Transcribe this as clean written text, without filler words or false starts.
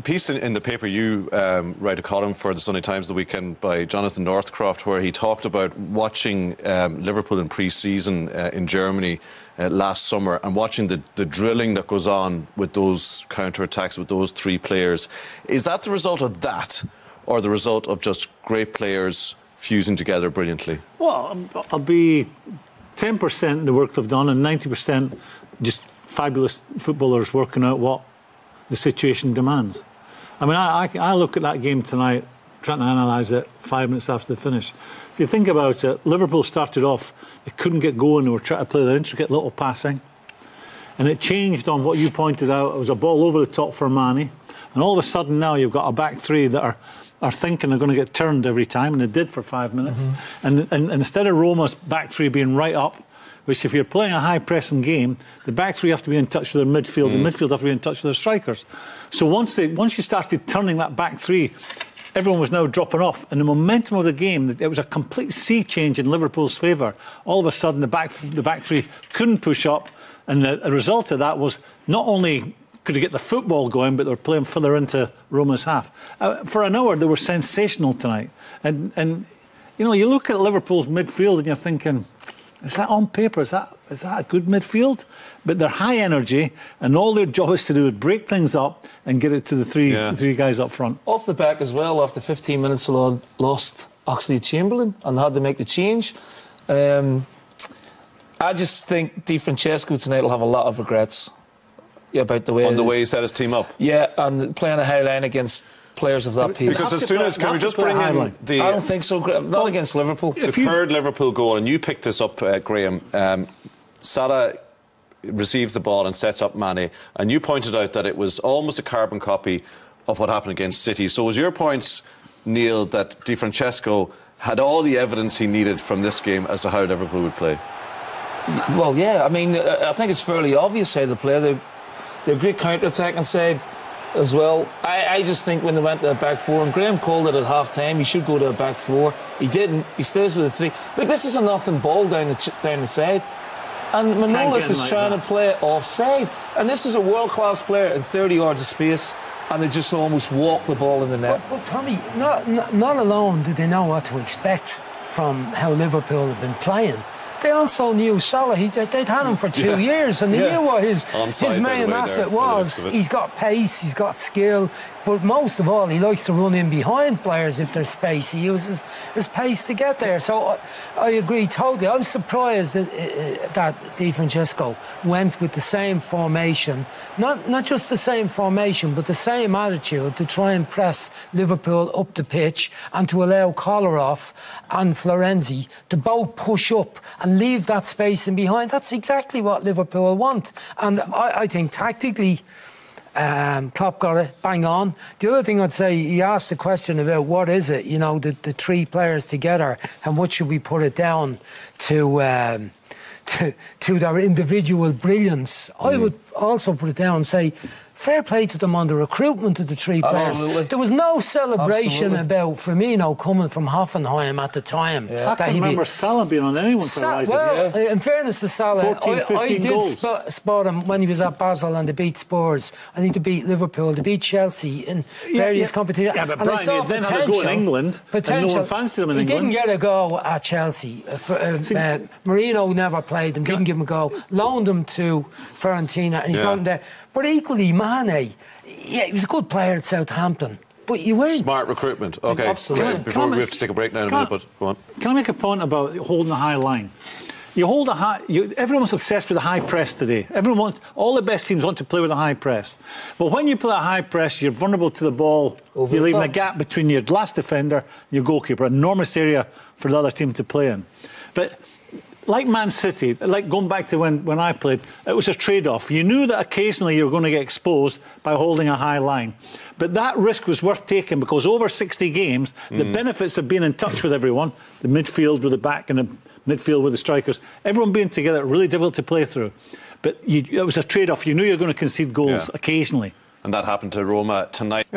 piece in the paper, you write a column for the Sunday Times the weekend by Jonathan Northcroft, where he talked about watching Liverpool in pre-season in Germany last summer and watching the drilling that goes on with those counter-attacks with those three players. Is that the result of that, or the result of just great players fusing together brilliantly? Well, I'll be 10% the work they've done and 90% just fabulous footballers working out what the situation demands. I mean, I look at that game tonight, trying to analyse it 5 minutes after the finish. If you think about it, Liverpool started off, they couldn't get going, they were trying to play the intricate little passing. And it changed on what you pointed out. It was a ball over the top for Mane. And all of a sudden now you've got a back three that are thinking they're going to get turned every time, and they did for 5 minutes. And instead of Roma's back three being right up, which if you're playing a high-pressing game, the back three have to be in touch with their midfield, the midfield have to be in touch with their strikers. So once you started turning that back three, everyone was now dropping off. And the momentum of the game, it was a complete sea change in Liverpool's favour. All of a sudden, the back three couldn't push up, and the result of that was not only could they get the football going, but they were playing further into Roma's half. For an hour, they were sensational tonight. And you know, you look at Liverpool's midfield and you're thinking, is that on paper? Is that a good midfield? But they're high energy, and all their job is to do is break things up and get it to the three guys up front. Off the back as well, after 15 minutes, lost Oxlade-Chamberlain and had to make the change. I just think Di Francesco tonight will have a lot of regrets about the way he set his team up. Yeah, and playing a high line against players of that pace. Because as soon as, can we just bring in the... I don't think so, not against Liverpool. The third Liverpool goal, and you picked this up, Graham. Salah receives the ball and sets up Mane, and you pointed out that it was almost a carbon copy of what happened against City. So was your point, Neil, that Di Francesco had all the evidence he needed from this game as to how Liverpool would play? Well, yeah, I mean, I think it's fairly obvious how they play. They're a great counter-attacking side as well. I just think when they went to a back four, and Graham called it at half-time, he should go to a back four. He didn't. He stays with the three. Look, this is a nothing ball down the side. And Manolas is trying to play offside. And this is a world-class player in 30 yards of space, and they just almost walk the ball in the net. But Tommy, not alone did they know what to expect from how Liverpool have been playing. They also knew Salah. They'd had him for 2 years, and they knew what his main asset was. He's got pace, he's got skill, but most of all, he likes to run in behind players if there's space. He uses his pace to get there. So I agree totally. I'm surprised that Di Francesco went with the same formation, not just the same formation, but the same attitude to try and press Liverpool up the pitch and to allow Kolarov and Florenzi to both push up and leave that space in behind. That's exactly what Liverpool want. And I think tactically, Klopp got it bang on. The other thing I'd say, he asked the question about what is it, you know, the three players together, and what should we put it down to their individual brilliance. I would also put it down and say, fair play to them on the recruitment of the three players. Absolutely. There was no celebration about Firmino coming from Hoffenheim at the time. Yeah. I can't remember Salah being on anyone for rising. Well, in fairness to Salah, 14, I did spot him when he was at Basel and they beat Spurs. I think they beat Liverpool, they beat Chelsea in various competitions. Yeah, but Brian, he then had a go in England, and no one fancied him in England. He didn't get a go at Chelsea. Marino never played him, didn't give him a go. Loaned him to Fiorentina, and he's gone there. But equally, Mane, yeah, he was a good player at Southampton. But you weren't. Smart recruitment. OK, absolutely. Before we have to take a break now in a minute, but go on. Can I make a point about holding a high line? You hold a high... everyone's obsessed with the high press today. All the best teams want to play with a high press. But when you play a high press, you're vulnerable to the ball. You're leaving a gap between your last defender and your goalkeeper. An enormous area for the other team to play in. But like Man City, like going back to when I played, it was a trade-off. You knew that occasionally you were going to get exposed by holding a high line. But that risk was worth taking, because over 60 games, the benefits of being in touch with everyone, the midfield with the back and the midfield with the strikers, everyone being together, really difficult to play through. But it was a trade-off. You knew you were going to concede goals occasionally. And that happened to Roma tonight.